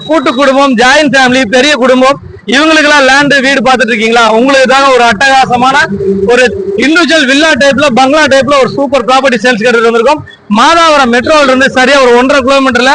கூட்டு குடும்பம், joint family, பெரிய குடும்பம், இவங்களுக்கெல்லாம் லேண்ட் வீடு பார்த்துட்டு இருக்கீங்களா? உங்களுக்கு தாங்க ஒரு அட்டகாசமான ஒரு இண்டிவிஜுவல் வில்லா டைப்ல, பங்களா டைப்ல ஒரு சூப்பர் ப்ராப்பர்ட்டி சேல்ஸ் கேட்டு வந்திருக்கோம். மாதாவரம் மெட்ரோல இருந்து சரியா ஒரு 1.5 கிலோமீட்டர்ல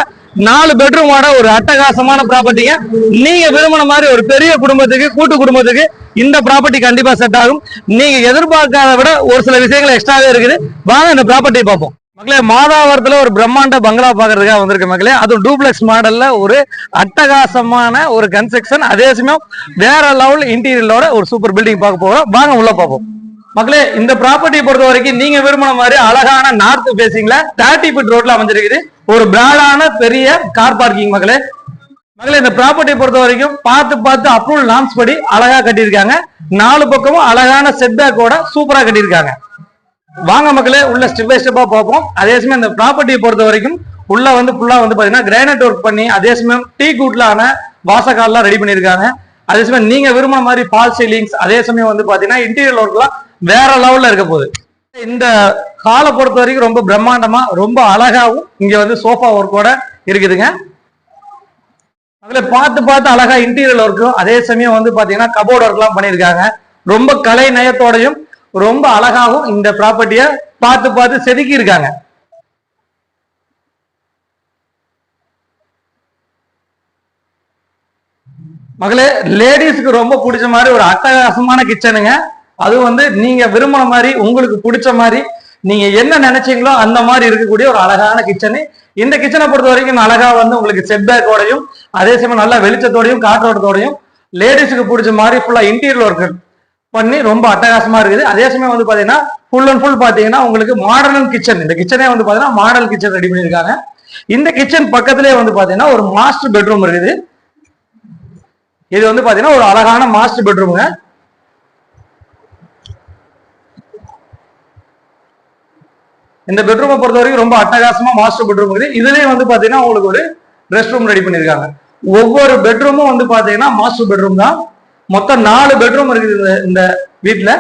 4 பெட்ரூமோட ஒரு அட்டகாசமான ப்ராப்பர்ட்டிங்க. நீங்க விரும்பின மாதிரி ஒரு பெரிய குடும்பத்துக்கு, கூட்டு குடும்பத்துக்கு இந்த ப்ராப்பர்ட்டி கண்டிப்பா செட் ஆகும். நீங்க எதிர்பார்க்காத விட ஒரு சில விஷயங்கள் எக்ஸ்ட்ராவே இருக்குது. வாங்க இந்த ப்ராப்பர்ட்டியை பார்ப்போம். மக்களே, மாதாவரத்துல ஒரு பிரம்மாண்ட பங்களா பாக்குறதுக்காக வந்திருக்கு மக்களே. அதுவும் டூப்ளெக்ஸ் மாடல்ல ஒரு அட்டகாசமான ஒரு கன்ஸ்ட்ரக்ஷன், அதே சமயம் வேற லெவல் இன்டீரியரோட ஒரு சூப்பர் பில்டிங் பார்க்க போறோம். வாங்க உள்ள பார்ப்போம். மக்களே, இந்த ப்ராப்பர்ட்டியை பொறுத்த வரைக்கும் நீங்க விரும்பின மாதிரி அழகான நார்த் பேசிங்ல 30 ஃபீட் ரோட்ல அமைஞ்சிருக்குது. ஒரு பிராடான பெரிய கார் பார்க்கிங். மக்களே, இந்த ப்ராப்பர்ட்டியை பொறுத்த வரைக்கும் பார்த்து அப்ரூவல் நாம்ஸ் படி அழகா கட்டியிருக்காங்க. 4 பக்கமும் அழகான செட் பேக்கோட சூப்பரா கட்டியிருக்காங்க. வாங்க மக்களே, உள்ள ஸ்டெப் பை ஸ்டெப்பா பார்ப்போம். அதே சமயம் இந்த ப்ராப்பர்ட்டியை பொறுத்த வரைக்கும் உள்ள ஃபுல்லா பாத்தீங்கன்னா கிரானைட் ஒர்க் பண்ணி, அதே சமயம் டீ கூட்லான வாசக்கால்லாம் ரெடி பண்ணிருக்காங்க. அதே சமயம் நீங்க விரும்பின மாதிரி பால் சீலிங்ஸ், அதே சமயம் பாத்தீங்கன்னா இன்டீரியர் ஒர்க்லாம் வேற லெவல்ல இருக்க போகுது. இந்த ஹாலை பொறுத்த வரைக்கும் ரொம்ப பிரம்மாண்டமா, ரொம்ப அழகாவும் இங்க சோஃபா ஒர்க்கோட இருக்குதுங்க. அதுல பார்த்து அழகா இன்டீரியர் ஒர்க்கும், அதே சமயம் பாத்தீங்கன்னா கபோர்ட் ஒர்க் எல்லாம் பண்ணிருக்காங்க. ரொம்ப கலை நயத்தோடையும் ரொம்ப அழகாவும் இந்த ப்ராப்பர்ட்டிய பார்த்து செதுக்கி இருக்காங்க. மகளே, லேடிஸ்க்கு ரொம்ப பிடிச்ச மாதிரி ஒரு அட்டகாசமான கிச்சனுங்க. அது நீங்க விரும்பின மாதிரி, உங்களுக்கு பிடிச்ச மாதிரி, நீங்க என்ன நினைச்சீங்களோ அந்த மாதிரி இருக்கக்கூடிய ஒரு அழகான கிச்சனு. இந்த கிச்சனை பொறுத்த வரைக்கும் அழகா உங்களுக்கு செட் பேக்கோடையும், அதே சமயம் நல்ல வெளிச்சத்தோடையும் காற்றோட்டத்தோடையும் லேடிஸுக்கு பிடிச்ச மாதிரி ஃபுல்லா இன்டீரியர் ஒர்க் பண்ணி ரொம்ப அட்டகாசமா இருக்குது. அதே சமயம் பாத்தீங்கன்னா ஃபுல் அண்ட் ஃபுல் பாத்தீங்கன்னா உங்களுக்கு மாடர்ன் கிச்சன். இந்த கிச்சனே பாத்தீங்கன்னா மாடல் கிச்சன் ரெடி பண்ணிருக்காங்க. இந்த கிச்சன் பக்கத்திலே பாத்தீங்கன்னா ஒரு மாஸ்டர் பெட்ரூம் இருக்குது. இது பாத்தீங்கன்னா ஒரு அழகான மாஸ்டர் பெட்ரூமுங்க. இந்த பெட்ரூமை பொறுத்த வரைக்கும் ரொம்ப அட்டகாசமா மாஸ்டர் பெட்ரூம் இருக்குது. இதுலயே பாத்தீங்கன்னா உங்களுக்கு ஒரு ரெஸ்ட் ரூம் ரெடி பண்ணிருக்காங்க. ஒவ்வொரு பெட்ரூமும் பாத்தீங்கன்னா மாஸ்டர் பெட்ரூம் தான். மொத்தம் 4 பெட்ரூம் இருக்குது இந்த வீட்டுல.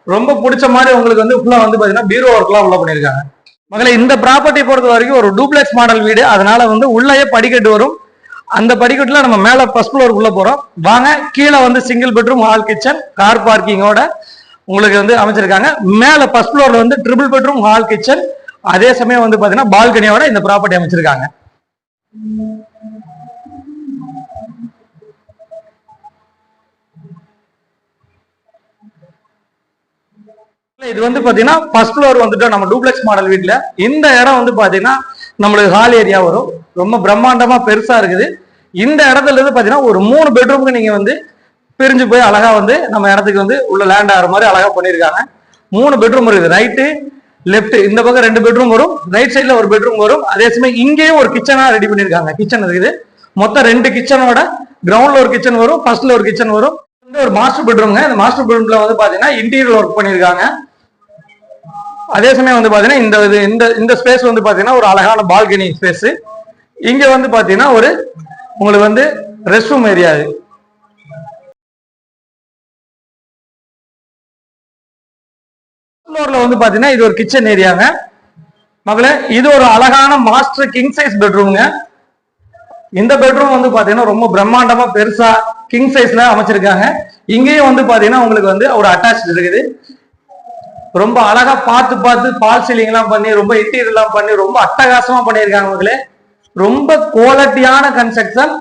ரொம்ப பிடிச்ச மாதிரி உங்களுக்கு ஃபுல்லா பாத்தீங்கன்னா பீரோ ஒர்க் எல்லாம் உள்ள பண்ணிருக்காங்க. மகளே, இந்த ப்ராப்பர்ட்டி பொறுத்த வரைக்கும் ஒரு டூப்ளெக்ஸ் மாடல் வீடு. அதனால உள்ளேயே படிக்கட்டு வரும். அந்த படிக்கட்டுல நம்ம மேல ஃபர்ஸ்ட் ஃப்ளோர் உள்ள போறோம். வாங்க, கீழே single bedroom, hall kitchen, car பார்க்கிங்கோட உங்களுக்கு அமைச்சிருக்காங்க. மேல ஃபர்ஸ்ட் ஃப்ளோர்ல ட்ரிபிள் பெட்ரூம், ஹால் கிச்சன், அதே சமயம் பாத்தீங்கன்னா பால்கனியோட இந்த ப்ராப்பர்ட்டி அமைச்சிருக்காங்க. இது பாத்தீங்கன்னா ஃபர்ஸ்ட் ஃப்ளோர் நம்ம டூப்ளெக்ஸ் மாடல் வீட்டுல இந்த இடம் பாத்தீங்கன்னா நம்மளுக்கு ஹால் ஏரியா வரும். ரொம்ப பிரம்மாண்டமா பெருசா இருக்குது. இந்த இடத்துல இருந்து பாத்தீங்கன்னா ஒரு 3 பெட்ரூமுக்கு நீங்க பிரிஞ்சு போய் அழகா நம்ம இடத்துக்கு உள்ள லேண்ட் ஆகிற மாதிரி அழகா பண்ணிருக்காங்க. 3 பெட்ரூம் இருக்குது. ரைட்டு லெப்ட், இந்த பக்கம் 2 பெட்ரூம் வரும், ரைட் சைட்ல ஒரு பெட்ரூம் வரும். அதே சமயம் இங்கேயும் ஒரு கிச்சனா ரெடி பண்ணிருக்காங்க. கிச்சன் இருக்குது. மொத்தம் 2 கிச்சனோட கிரவுண்ட்ல ஒரு கிச்சன் வரும், ஃபர்ஸ்ட்ல ஒரு கிச்சன் வரும். ஒரு மாஸ்டர் பெட்ரூம்ங்க. இந்த மாஸ்டர் பெட்ரூம்ல பாத்தீங்கன்னா இன்டீரியர் ஒர்க் பண்ணிருக்காங்க. அதே சமயம் பாத்தீங்கன்னா இந்த ஸ்பேஸ் பாத்தீங்கன்னா ஒரு அழகான பால்கனி ஸ்பேஸ். இங்க பாத்தீங்கன்னா ஒரு உங்களுக்கு ரெஸ்ட் ரூம் ஏரியா. ஃப்ளோர்ல பாத்தீங்கன்னா இது ஒரு கிச்சன் ஏரியாங்க. மகளே, இது ஒரு அழகான மாஸ்டர் கிங் சைஸ் பெட்ரூம்ங்க. இந்த பெட்ரூம் பாத்தீங்கன்னா ரொம்ப பிரம்மாண்டமா பெருசா கிங் சைஸ்ல அமைச்சிருக்காங்க. இங்கேயும் பாத்தீங்கன்னா உங்களுக்கு ஒரு அட்டாச் இருக்குது. ரொம்ப அழகா பார்த்து பால் சீலிங் எல்லாம் பண்ணி, ரொம்ப இன்டீரியர் எல்லாம் பண்ணி ரொம்ப அட்டகாசமா பண்ணியிருக்காங்க. மக்களே, ரொம்ப குவாலிட்டியான கன்ஸ்ட்ரக்ஷன்.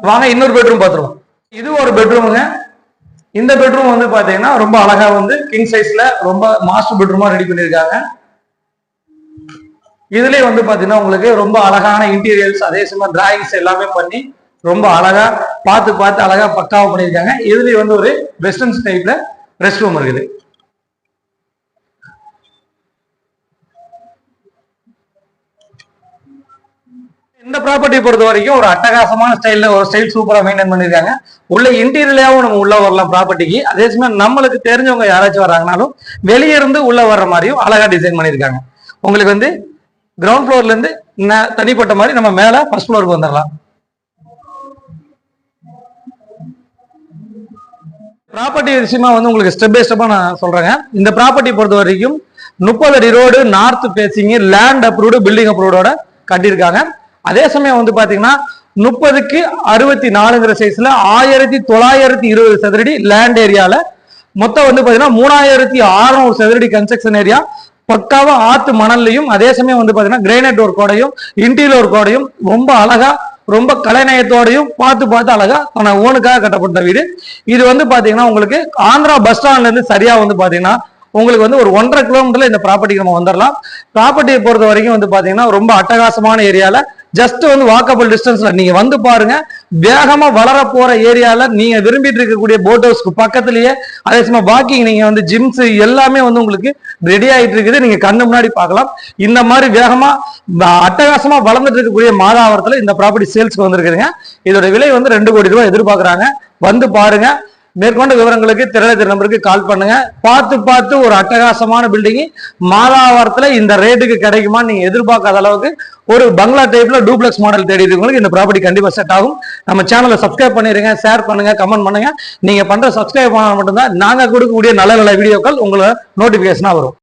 வாங்க இன்னொரு பெட்ரூம் பார்த்துருவோம். இது ஒரு பெட்ரூமுங்க. இந்த பெட்ரூம் பாத்தீங்கன்னா ரொம்ப அழகா கிங் சைஸ்ல ரொம்ப மாஸ்டர் பெட்ரூமா ரெடி பண்ணிருக்காங்க. இதுலயே பாத்தீங்கன்னா உங்களுக்கு ரொம்ப அழகான இன்டீரியர்ஸ், அதே சமயம் டிராயிங்ஸ் எல்லாமே பண்ணி ரொம்ப அழகா பார்த்து அழகா பக்காவா பண்ணிருக்காங்க. இதுலயே ஒரு வெஸ்டர்ன் ஸ்டைல்ல ரெஸ்ட் ரூம் இருக்குது. இந்த ப்ராப்பர்ட்டியை பொறுத்த வரைக்கும் ஒரு அட்டகாசமான ஸ்டைல்ல ஒரு ஸ்டைல் சூப்பரா மெயின்டைன் பண்ணிருக்காங்க. உள்ள இன்டீரியர்லயாவும் நம்ம உள்ள வரலாம் ப்ராப்பர்ட்டிக்கு. அதே சமயம் நம்மளுக்கு தெரிஞ்சவங்க யாராச்சும் வராங்கனாலும் வெளியே இருந்து உள்ள வர்ற மாதிரியும் அழகா டிசைன் பண்ணிருக்காங்க. உங்களுக்கு கிரவுண்ட் ஃப்ளோர்ல இருந்து தனிப்பட்ட மாதிரி நம்ம மேல ஃபர்ஸ்ட் ஃப்ளோருக்கு வந்துடலாம். ப்ராப்பர்ட்டி விஷயமா வந்து உங்களுக்கு ஸ்டெப் பை ஸ்டெப்பா நான் சொல்றேங்க. இந்த ப்ராப்பர்ட்டி பொறுத்த வரைக்கும் 30 அடி road, north facing, land approved, building அப்ரூவோட கட்டியிருக்காங்க. அதே சமயம் வந்து பாத்தீங்கன்னா 30க்கு 64 சைஸ்ல 1920 சதுரடி லேண்ட் ஏரியால மொத்தம் வந்து பாத்தீங்கன்னா 3600 சதுரடி கன்ஸ்ட்ரக்ஷன் ஏரியா. பக்காவா ஆத்து மணல்லையும் அதே சமயம் வந்து பாத்தீங்கன்னா கிரைனைட் ஒர்க்கோடையும் இன்டீரியர் ஒர்க்கோடையும் ரொம்ப அழகா ரொம்ப கலைநயத்தோடையும் பார்த்து அழகா ஆனா ஓனுக்காக கட்டப்பட்ட வீடு. இது வந்து பாத்தீங்கன்னா உங்களுக்கு ஆந்திரா பஸ் ஸ்டாண்ட்ல இருந்து சரியா வந்து பாத்தீங்கன்னா உங்களுக்கு வந்து ஒரு 1.5 கிலோமீட்டர்ல இந்த ப்ராப்பர்ட்டிக்கு நம்ம வந்துடலாம். ப்ராப்பர்ட்டியை பொறுத்த வரைக்கும் வந்து பாத்தீங்கன்னா ரொம்ப அட்டகாசமான ஏரியால ஜஸ்ட் வந்து வாக்கபிள் டிஸ்டன்ஸ்ல நீங்க வந்து பாருங்க. வேகமா வளர போற ஏரியால நீங்க விரும்பிட்டு இருக்கக்கூடிய போட் ஹவுஸ்க்கு பக்கத்திலேயே அதே சமயம் வாக்கிங் நீங்க வந்து ஜிம்ஸ் எல்லாமே வந்து உங்களுக்கு ரெடி ஆயிட்டு இருக்குது. நீங்க கண்ணு முன்னாடி பார்க்கலாம். இந்த மாதிரி வேகமா அட்டகாசமா வளர்ந்துட்டு இருக்கக்கூடிய மாதாவரத்துல இந்த ப்ராப்பர்ட்டி சேல்ஸ்க்கு வந்திருக்குதுங்க. இதோட விலை வந்து 2 கோடி ரூபாய் எதிர்பார்க்கறாங்க. வந்து பாருங்க. மேற்கொண்ட விவரங்களுக்கு திரையில நம்பருக்கு கால் பண்ணுங்க. பார்த்து ஒரு அட்டகாசமான பில்டிங் மாதாவரத்துல இந்த ரேட்டுக்கு கிடைக்குமா நீங்க எதிர்பார்க்காத அளவுக்கு ஒரு பங்களா டைப்ல டூப்ளெக்ஸ் மாடல் தேடி இருக்கவங்களுக்கு இந்த ப்ராப்பர்ட்டி கண்டிப்பா செட் ஆகும். நம்ம சேனலை சப்ஸ்கிரைப் பண்ணிருங்க, ஷேர் பண்ணுங்க, கமெண்ட் பண்ணுங்க. நீங்க பண்ற சப்ஸ்கிரைப் பண்ண மட்டும்தான் நாங்க கொடுக்கக்கூடிய நல்ல நல்ல வீடியோக்கள் உங்களுக்கு நோட்டிபிகேஷனா வரும்.